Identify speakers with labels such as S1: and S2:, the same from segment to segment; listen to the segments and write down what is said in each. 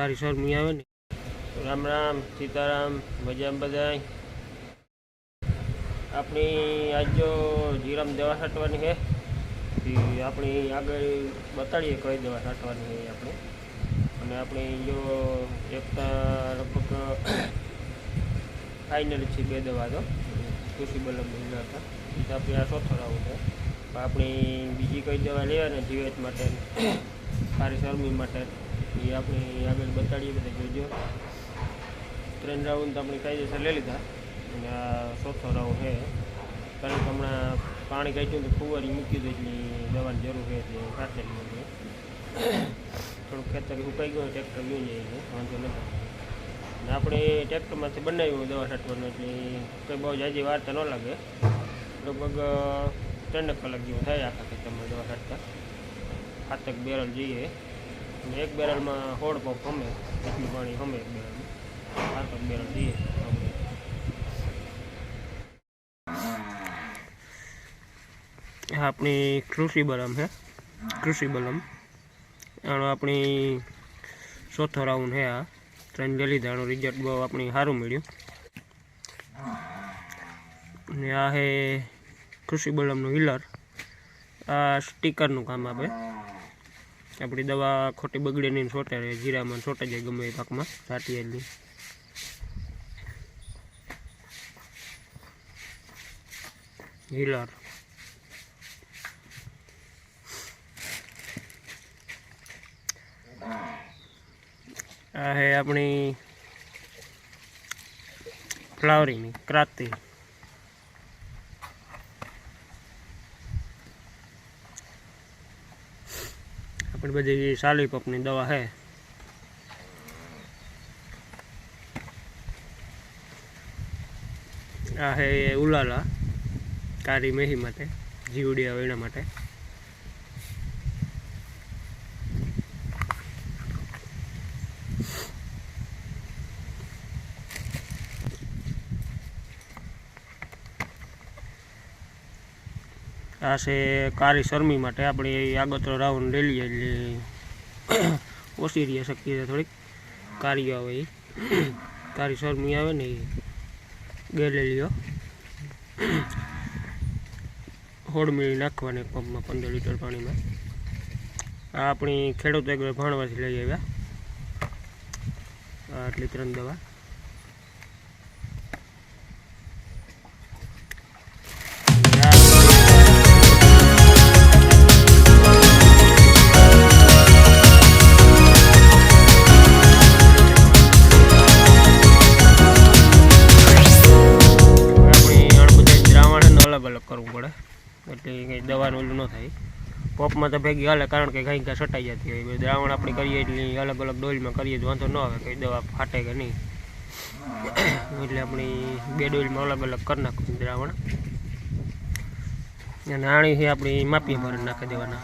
S1: કારી શરમી આવે ને। राम राम सीताराम मजाम बधाई। अपनी आज जो जीराम दवा छाटवानी है अपनी आगे बताड़िए कई दवा छाटवानी है अपने अने अपनी जो एक लगभग फाइनल थी बे दवा तो कृषि बलम मिला था अपने आ सोथराવું है अपनी बीजी कई दवा लेवा ने जीवेत माटे कारी शरमी माटे ये अपनी आगे बताड़िए बधे जोजो। 3 राउंड अपनी कायदेसर ले लीधा અને આ ચોથો રાઉન્ડ છે કારણ કે હમણાં પાણી કાઢ્યું તો ફુવારી મૂકી દો એટલે દવાની જરૂર છે એટલે કાઢેલી છે થોડુંક ખેતર સુકાઈ ગયું ટ્રેક્ટર ગયું જાય છે વાંધો નથી અને આપણે ટ્રેક્ટરમાંથી બનાવ્યું દવા છાંટવાનું એટલે કંઈ બહુ જાજી વાર તો ન લાગે લગભગ 3 કલાક જેવું થાય આખા ખેતરમાં દવા છાંટતા 7 બેરલ જઈએ અને એક બેરલમાં 16 પંપ હમે એટલું પાણી હમે એક બેરલમાં 7 બેરલ જઈએ। अपनी कृषि बलम है कृषि बलम अपनी चौथो राउंड है आ 3 ले लीधा रिजल्ट बहुत अपनी सारू मिलू। आ है कृषि बलम हीलर आ स्टीकर नु काम आपे अपनी दवा खोटी बगड़े नहीं छोटे रहे जीरा में छोटे जाए गमे पाक में छाटी हीलर। आ है अपनी फ्लावरिंग क्रांति अपनी बड़ी साली पपनी दवा है। आ है उलाला कारी मेही माटे जीवड़िया वेणा माटे। आ से कारी शर्मी माटे अपने आगोतरो राउंड ले लीए એટલે ઓછી રહી શકીએ થોડીક कारी આવે कारी शर्मी આવે ને गे ले लियो होड़ मिली नाखवानी पंप में 15 लीटर पानी में। आ अपनी खेडूत एक भाणवाथी लई आव्या आटली 3 दवा। अलग अलग करवू पड़े એટલે કઈ દવાનું ઓલું ન થાય પોપમાં તો ભેગી હાલે કારણ કે ગાય ઘા છટાઈ જતી હોય દ્રાવણ આપણે કરીએ એટલે અલગ અલગ ડોલમાં કરીએ તો વાંધો ન આવે કઈ દવા ફાટે કે નહીં એટલે આપણી 2 ડોલમાં અલગ અલગ કરી નાખવું દ્રાવણ અને આણીથી આપણી માપી ભરી નાખી દેવાના।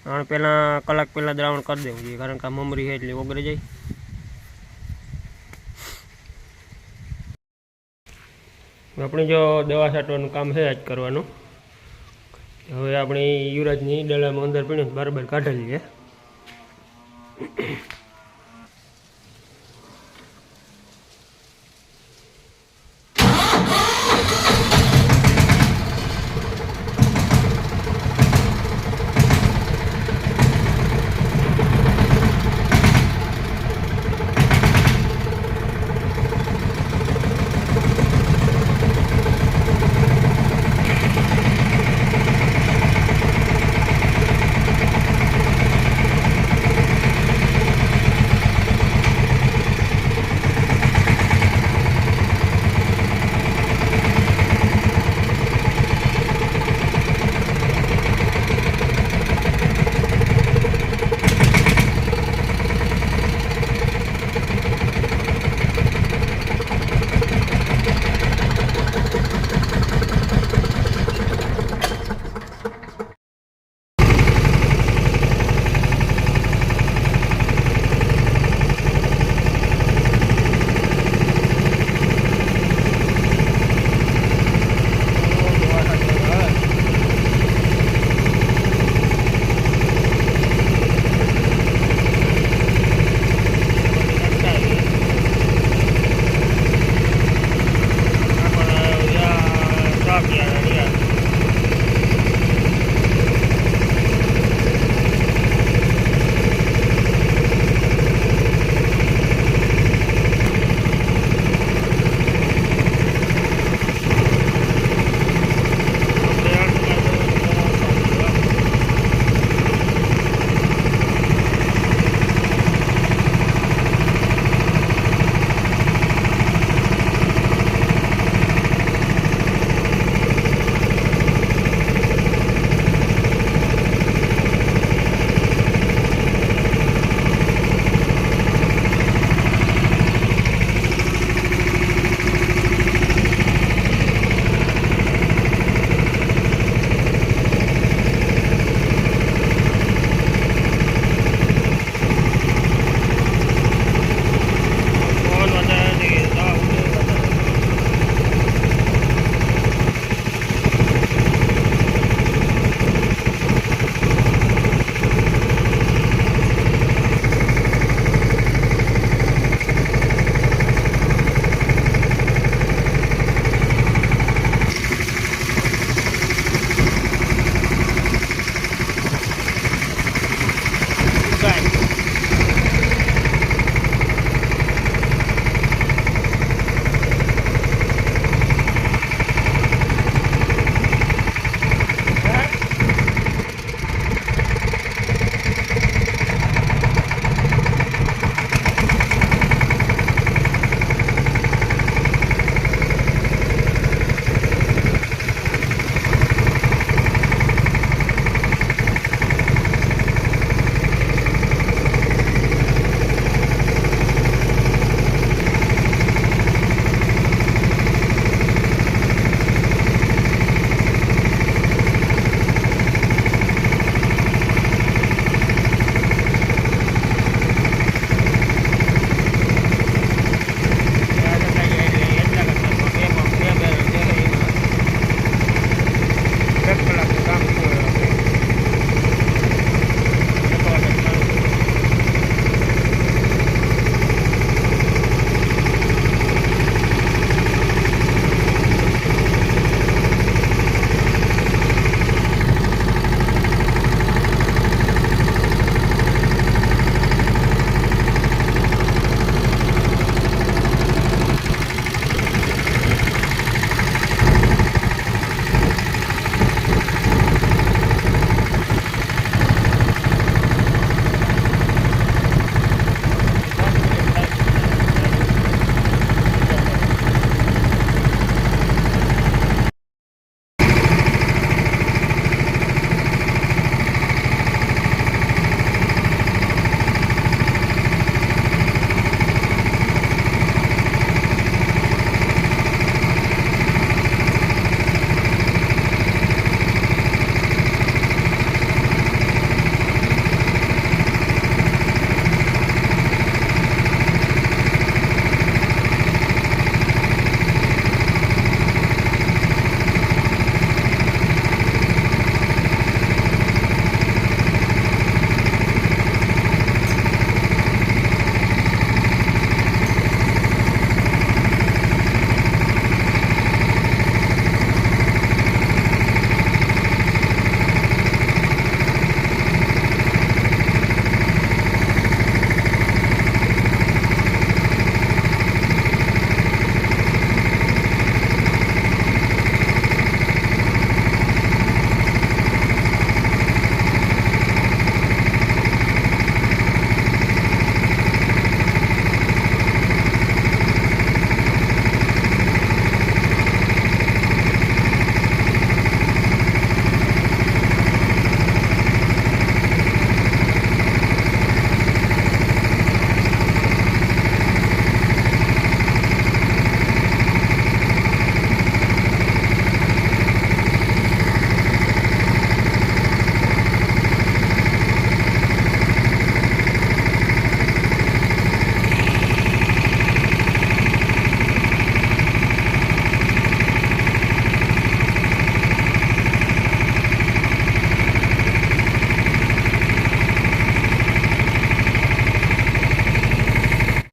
S1: આણ પહેલાં કલાક પહેલાં દ્રાવણ કરી દેવું જોઈએ કારણ કે મમરી છે એટલે ઓગળી જાય। अपनी जो दवा छाटवानुं काम है आज करवानुं हवे अपनी युवराजनी डला में अंदर पीने बराबर काढी लीए।